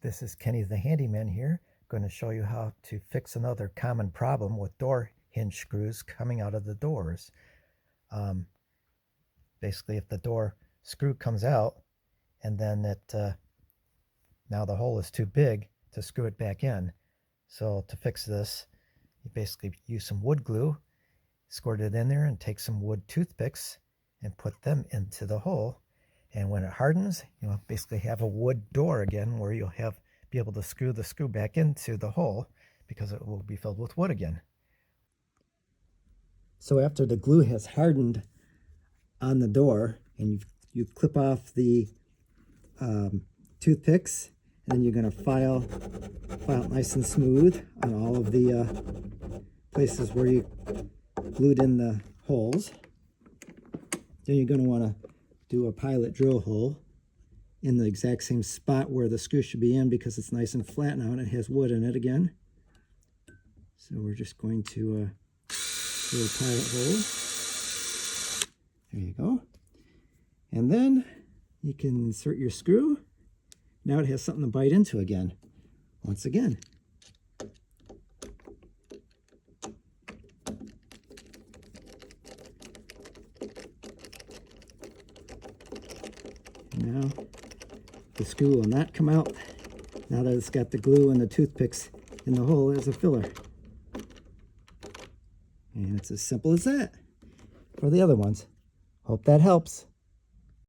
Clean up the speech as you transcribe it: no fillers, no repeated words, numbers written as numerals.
This is Kenny the Handyman here, going to show you how to fix another common problem with door hinge screws coming out of the doors. Basically, if the door screw comes out and then now the hole is too big to screw it back in. So to fix this, you basically use some wood glue, squirt it in there, and take some wood toothpicks and put them into the hole. And when it hardens, you'll basically have a wood door again where you'll be able to screw the screw back into the hole because it will be filled with wood again. So after the glue has hardened on the door and you clip off the toothpicks, and then you're going to file it nice and smooth on all of the places where you glued in the holes. Then you're going to want to do a pilot drill hole in the exact same spot where the screw should be in because it's nice and flat now and it has wood in it again. So we're just going to do a pilot hole. There you go. And then you can insert your screw. Now it has something to bite into again. Once again. Now the screw will not come out now that it's got the glue and the toothpicks in the hole as a filler. And it's as simple as that for the other ones. Hope that helps.